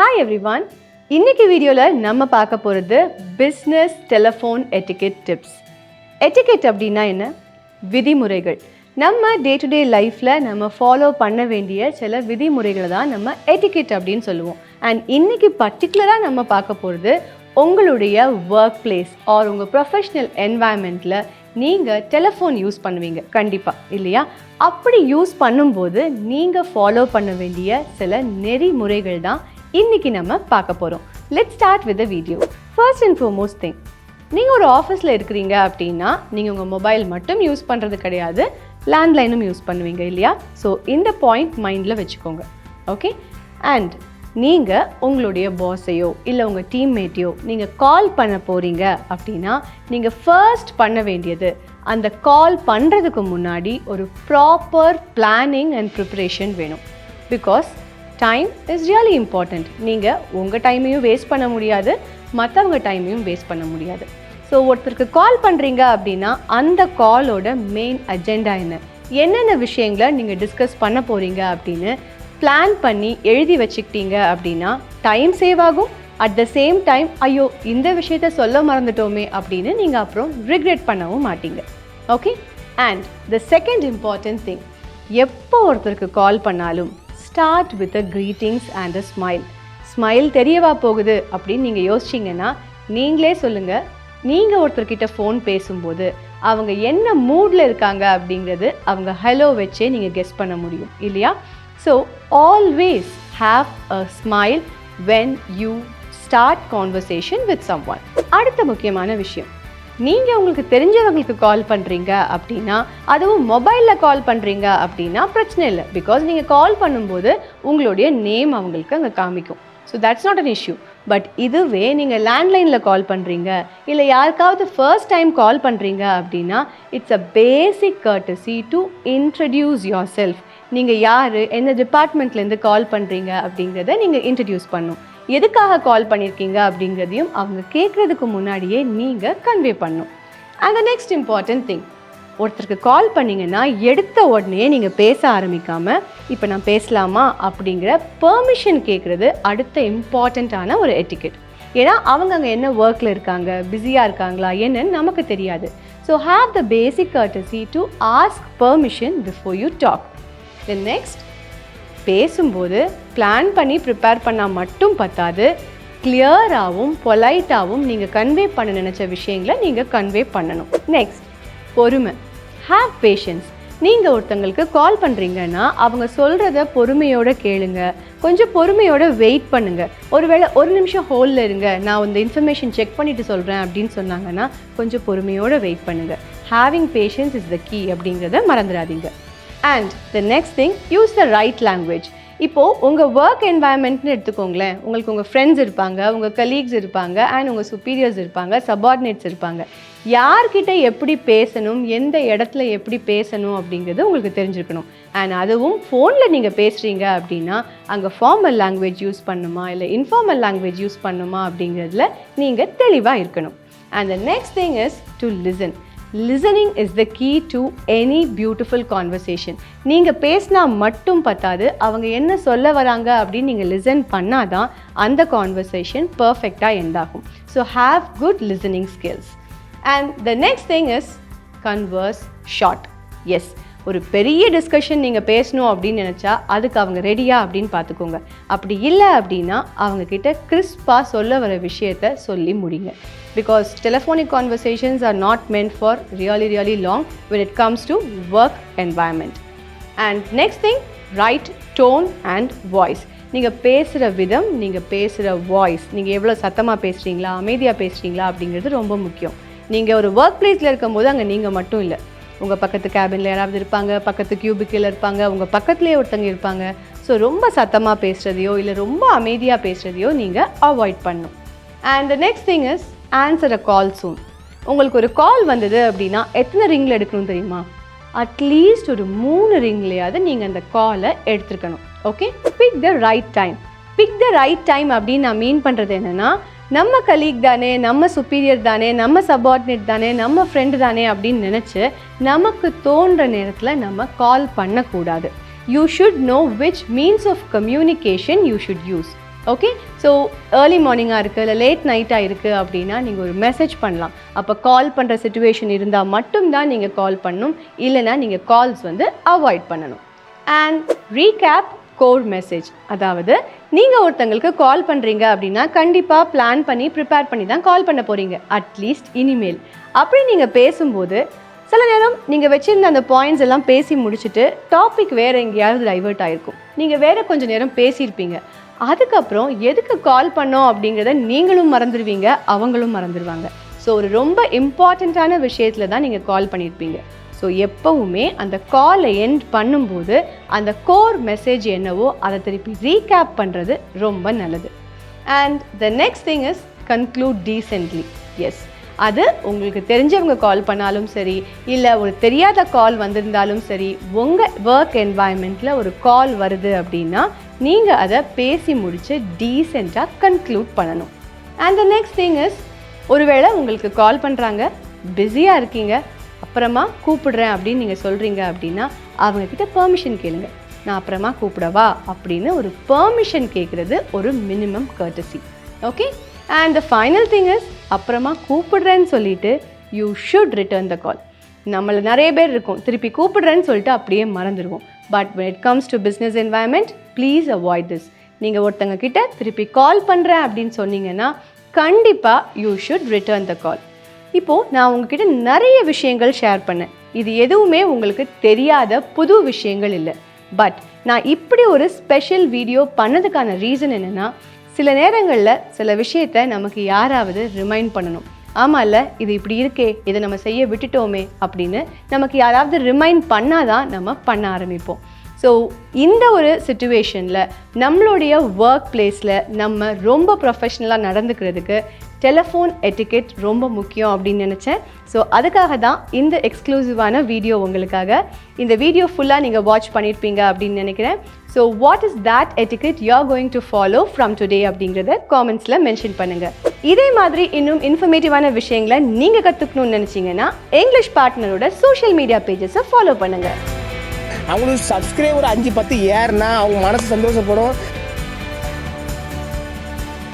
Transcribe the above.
Hi everyone. இன்னைக்கு வீடியோல நம்ம பார்க்க போறது business telephone etiquette tips. Etiquette அப்படினா என்ன? விதிமுறைகள். நம்ம டே டு டே லைஃப்ல நம்ம ஃபாலோ பண்ண வேண்டிய சில விதிமுறைகளை தான் நம்ம எட்டிகெட் அப்படின்னு சொல்லுவோம். அண்ட் இன்னைக்கு பர்டிகுலரா நம்ம பார்க்க போறது உங்களுடைய ஒர்க் பிளேஸ் ஆர் உங்க ப்ரொஃபஷனல் என்வாயன்மெண்ட்ல நீங்கள் டெலிஃபோன் யூஸ் பண்ணுவீங்க கண்டிப்பாக இல்லையா? அப்படி யூஸ் பண்ணும்போது நீங்கள் ஃபாலோ பண்ண வேண்டிய சில நெறிமுறைகள் தான் இன்றைக்கி நம்ம பார்க்க போகிறோம். Let's start with the video. First and foremost thing, நீங்கள் ஒரு ஆஃபீஸில் இருக்கிறீங்க அப்படின்னா நீங்கள் உங்கள் மொபைல் மட்டும் யூஸ் பண்ணுறது கிடையாது, லேண்ட்லைனும் யூஸ் பண்ணுவீங்க இல்லையா? ஸோ இந்த பாயிண்ட் மைண்டில் வச்சுக்கோங்க. ஓகே. அண்ட் நீங்கள் உங்களுடைய பாஸையோ இல்லை உங்கள் டீம்மேட்டையோ நீங்கள் கால் பண்ண போகிறீங்க அப்படின்னா நீங்கள் ஃபர்ஸ்ட் பண்ண வேண்டியது அந்த கால் பண்ணுறதுக்கு முன்னாடி ஒரு ப்ராப்பர் பிளானிங் அண்ட் ப்ரிப்ரேஷன் வேணும். Because time is really important. நீங்கள் உங்கள் டைமையும் வேஸ்ட் பண்ண முடியாது, மற்றவங்க டைமையும் வேஸ்ட் பண்ண முடியாது. ஸோ ஒருத்தருக்கு கால் பண்ணுறீங்க அப்படின்னா அந்த காலோட மெயின் அஜெண்டா என்னென்ன விஷயங்களை நீங்கள் டிஸ்கஸ் பண்ண போகிறீங்க அப்படின்னு பிளான் பண்ணி எழுதி வச்சுக்கிட்டீங்க அப்படின்னா டைம் சேவ் ஆகும். அட் த சேம் டைம் ஐயோ இந்த விஷயத்த சொல்ல மறந்துட்டோமே அப்படின்னு நீங்கள் அப்புறம் ரிக்ரெட் பண்ணவும் மாட்டீங்க. Okay. And the second important thing, எப்போ ஒருத்தருக்கு கால் பண்ணாலும் start with a greetings and a smile. Smile தெரியவா போகுது அப்படின்னு நீங்கள் யோசிச்சிங்கன்னா நீங்களே சொல்லுங்கள், நீங்கள் ஒருத்தர்கிட்ட ஃபோன் பேசும்போது அவங்க என்ன மூடில் இருக்காங்க அப்படிங்கிறது அவங்க ஹலோ வச்சே நீங்கள் கெஸ் பண்ண முடியும் இல்லையா? So always have a smile when you start conversation with someone. அடுத்த முக்கியமான விஷயம், நீங்கள் உங்களுக்கு தெரிஞ்சவங்களுக்கு கால் பண்ணுறீங்க அப்படின்னா, அதுவும் மொபைலில் கால் பண்ணுறீங்க அப்படின்னா பிரச்சனை இல்லை. பிகாஸ் நீங்கள் கால் பண்ணும்போது உங்களுடைய நேம் அவங்களுக்கு அங்கே காமிக்கும். So that's not an issue. But இதுவே நீங்கள் லேண்ட்லைனில் கால் பண்ணுறீங்க இல்லை யாருக்காவது ஃபர்ஸ்ட் டைம் கால் பண்ணுறீங்க அப்படின்னா it's a basic courtesy to introduce yourself. நீங்கள் யார், எந்த டிபார்ட்மெண்ட்லேருந்து கால் பண்ணுறீங்க அப்படிங்கிறத நீங்கள் இன்ட்ரடியூஸ் பண்ணணும். எதுக்காக கால் பண்ணியிருக்கீங்க அப்படிங்கிறதையும் அவங்க கேட்குறதுக்கு முன்னாடியே நீங்கள் கன்வே பண்ணணும். And the next important thing, ஒருத்தருக்கு கால் பண்ணிங்கன்னா எடுத்த உடனே நீங்கள் பேச ஆரம்பிக்காமல் இப்போ நான் பேசலாமா அப்படிங்கிற பெர்மிஷன் கேட்குறது அடுத்த இம்பார்ட்டண்ட்டான ஒரு எட்டிகெட். ஏன்னா அவங்க அங்கே என்ன ஒர்க்கில் இருக்காங்க, பிஸியாக இருக்காங்களா என்னன்னு நமக்கு தெரியாது. So have the basic courtesy to ask permission before you talk. Then next, பேசும்போது பிளான் பண்ணி ப்ரிப்பேர் பண்ணால் மட்டும் பத்தாது, கிளியராகவும் பொலைட்டாகவும் நீங்கள் கன்வே பண்ண நினச்ச விஷயங்களை நீங்கள் கன்வே பண்ணணும். நெக்ஸ்ட், பொறுமை. Have patience. நீங்கள் ஒருத்தங்களுக்கு கால் பண்ணுறீங்கன்னா அவங்க சொல்கிறத பொறுமையோடு கேளுங்க, கொஞ்சம் பொறுமையோடு வெயிட் பண்ணுங்கள். ஒருவேளை ஒரு நிமிஷம் ஹோல்டில் இருங்க, நான் இந்த இன்ஃபர்மேஷன் செக் பண்ணிவிட்டு சொல்கிறேன் அப்படின்னு சொன்னாங்கன்னா கொஞ்சம் பொறுமையோடு வெயிட் பண்ணுங்கள். Having patience is the key அப்படிங்கிறத மறந்துடாதீங்க. And the next thing, use the right language. இப்போது உங்கள் ஒர்க் என்வாயன்மெண்ட்னு எடுத்துக்கோங்களேன். உங்களுக்கு உங்கள் ஃப்ரெண்ட்ஸ் இருப்பாங்க, உங்கள் கலீக்ஸ் இருப்பாங்க, அண்ட் உங்கள் சுப்பீரியர்ஸ் இருப்பாங்க, சபார்டினேட்ஸ் இருப்பாங்க. யார்கிட்ட எப்படி பேசணும், எந்த இடத்துல எப்படி பேசணும் அப்படிங்கிறது உங்களுக்கு தெரிஞ்சிருக்கணும். அண்ட் அதுவும் ஃபோனில் நீங்கள் பேசுகிறீங்க அப்படின்னா அங்கே ஃபார்மல் லாங்குவேஜ் யூஸ் பண்ணணுமா இல்லை இன்ஃபார்மல் லாங்குவேஜ் யூஸ் பண்ணணுமா அப்படிங்கிறதுல நீங்கள் தெளிவாக இருக்கணும். And the next thing is to listen. Listening is the key to any beautiful conversation. நீங்கள் பேசினா மட்டும் பத்தாது, அவங்க என்ன சொல்ல வராங்க அப்படின்னு நீங்கள் லிசன் பண்ணாதான் அந்த கான்வர்சேஷன் பர்ஃபெக்டாக எண்ட் ஆகும். So have good listening skills. And the next thing is converse short. Yes, ஒரு பெரிய டிஸ்கஷன் நீங்கள் பேசணும் அப்படின்னு நினச்சா அதுக்கு அவங்க ரெடியா அப்படின்னு பார்த்துக்கோங்க. அப்படி இல்லை அப்படின்னா அவங்கக்கிட்ட கிறிஸ்பாக சொல்ல வர விஷயத்த சொல்லி முடிங்க. Because telephonic conversations are not meant for really long when it comes to work environment. And next thing, right tone and voice. நீங்கள் பேசுகிற விதம், நீங்கள் பேசுகிற வாய்ஸ், நீங்கள் எவ்வளோ சத்தமாக பேசுகிறீங்களா அமைதியாக பேசுகிறீங்களா அப்படிங்கிறது ரொம்ப முக்கியம். நீங்கள் ஒரு ஒர்க் பிளேஸில் இருக்கும்போது அங்கே நீங்கள் மட்டும் இல்லை, உங்கள் பக்கத்து கேபினில் யாராவது இருப்பாங்க, பக்கத்து கியூபிக்கில் இருப்பாங்க, உங்கள் பக்கத்துலேயே ஒருத்தங்க இருப்பாங்க. ஸோ ரொம்ப சத்தமாக பேசுகிறதையோ இல்லை ரொம்ப அமைதியாக பேசுகிறதையோ நீங்கள் அவாய்ட் பண்ணணும். And the next thing is answer a call soon. உங்களுக்கு ஒரு கால் வந்தது அப்படின்னா எத்தனை ரிங்கில் எடுக்கணும் தெரியுமா? அட்லீஸ்ட் ஒரு 3 ரிங்லையாவது நீங்கள் அந்த காலை எடுத்துருக்கணும். Okay. Pick the right time. Pick the right time அப்படின்னு நான் மீன் பண்ணுறது என்னென்னா, நம்ம கலீக் தானே, நம்ம சுப்பீரியர் தானே, நம்ம சபார்டினேட் தானே, நம்ம ஃப்ரெண்டு தானே அப்படின்னு நினச்சி நமக்கு தோன்ற நேரத்தில் நம்ம கால் பண்ணக்கூடாது. You should know which means of communication you should use. Okay, so early மார்னிங்காக இருக்குது இல்லை லேட் நைட்டாக இருக்குது அப்படின்னா நீங்கள் ஒரு மெசேஜ் பண்ணலாம். அப்போ கால் பண்ணுற சிச்சுவேஷன் இருந்தால் மட்டும்தான் நீங்கள் கால் பண்ணணும், இல்லைனா நீங்கள் கால்ஸ் வந்து அவாய்ட் பண்ணணும். அண்ட் ரீகேப் கோர் மெசேஜ், அதாவது நீங்கள் ஒருத்தங்களுக்கு கால் பண்ணுறீங்க அப்படின்னா கண்டிப்பாக பிளான் பண்ணி ப்ரிப்பேர் பண்ணி தான் கால் பண்ண போகிறீங்க, அட்லீஸ்ட் இனிமேல். அப்படி நீங்கள் பேசும்போது சில நேரம் நீங்கள் வச்சுருந்த அந்த பாயிண்ட்ஸ் எல்லாம் பேசி முடிச்சுட்டு டாபிக் வேறு எங்கேயாவது டைவர்ட் ஆகிருக்கும், நீங்கள் வேறு கொஞ்சம் நேரம் பேசியிருப்பீங்க. அதுக்கப்புறம் எதுக்கு கால் பண்ணோம் அப்படிங்கிறத நீங்களும் மறந்துடுவீங்க, அவங்களும் மறந்துடுவாங்க. ஸோ ஒரு ரொம்ப இம்பார்ட்டண்ட்டான விஷயத்தில் தான் நீங்கள் கால் பண்ணியிருப்பீங்க. ஸோ எப்போவுமே அந்த காலை எண்ட் பண்ணும்போது அந்த கோர் மெசேஜ் என்னவோ அதை திருப்பி ரீகேப் பண்ணுறது ரொம்ப நல்லது. And the next thing is conclude decently. Yes, அது உங்களுக்கு தெரிஞ்சவங்க கால் பண்ணாலும் சரி, இல்லை ஒரு தெரியாத கால் வந்திருந்தாலும் சரி, உங்கள் ஒர்க் என்வாயன்மெண்ட்டில் ஒரு கால் வருது அப்படின்னா நீங்கள் அதை பேசி முடித்து டீசெண்டாக கன்க்ளூட் பண்ணணும். And the next thing is, ஒருவேளை உங்களுக்கு கால் பண்ணுறாங்க, பிஸியாக இருக்கீங்க, அப்புறமா கூப்பிடுறேன் அப்படின்னு நீங்கள் சொல்கிறீங்க அப்படின்னா அவங்கக்கிட்ட பெர்மிஷன் கேளுங்க. நான் அப்புறமா கூப்பிடவா அப்படின்னு ஒரு பெர்மிஷன் கேட்குறது ஒரு minimum courtesy. Okay, and the final thing is, அப்புறமா கூப்பிடுறேன்னு சொல்லிட்டு you should return the call. நம்மள நிறைய பேர் இருக்கும், திருப்பி கூப்பிடுறேன்னு சொல்லிட்டு அப்படியே மறந்துடுவோம். But when it comes to business environment, please avoid this. நீங்கள் ஒருத்தங்க கிட்ட திருப்பி கால் பண்ணுறேன் அப்படின்னு சொன்னீங்கன்னா கண்டிப்பாக யூ ஷுட் ரிட்டர்ன் த கால். இப்போது நான் உங்ககிட்ட நிறைய விஷயங்கள் ஷேர் பண்ணேன், இது எதுவுமே உங்களுக்கு தெரியாத புது விஷயங்கள் இல்லை. பட் நான் இப்படி ஒரு ஸ்பெஷல் வீடியோ பண்ணதுக்கான ரீசன் என்னென்னா, சில நேரங்களில் சில விஷயத்தை நமக்கு யாராவது ரிமைண்ட் பண்ணணும். ஆமாம் இல்லை, இது இப்படி இருக்கே, இதை நம்ம செய்ய விட்டுட்டோமே அப்படின்னு நமக்கு யாராவது ரிமைண்ட் பண்ணாதான் நம்ம பண்ண ஆரம்பிப்போம். ஸோ இந்த ஒரு சிச்சுவேஷனில் நம்மளுடைய ஒர்க் பிளேஸில் நம்ம ரொம்ப ப்ரொஃபஷ்னலாக நடந்துக்கிறதுக்கு டெலிஃபோன் எட்டிகெட் ரொம்ப முக்கியம் அப்படின்னு நினச்சேன். ஸோ அதுக்காக தான் இந்த எக்ஸ்க்ளூசிவான வீடியோ உங்களுக்காக. இந்த வீடியோ ஃபுல்லாக நீங்கள் வாட்ச் பண்ணியிருப்பீங்க அப்படின்னு நினைக்கிறேன். So what is that etiquette you are going to follow from today அப்படிங்கிறத காமெண்ட்ஸில் மென்ஷன் பண்ணுங்கள். இதே மாதிரி இன்னும் இன்ஃபர்மேட்டிவான விஷயங்களை நீங்கள் கற்றுக்கணும்னு நினச்சிங்கன்னா இங்கிலீஷ் பார்ட்னரோட சோஷியல் மீடியா பேஜஸை ஃபாலோ பண்ணுங்கள். அவங்களுக்கு சப்ஸ்கிரைபர் 5-10 ஏறுனா அவங்க மனசு சந்தோஷப்படும்.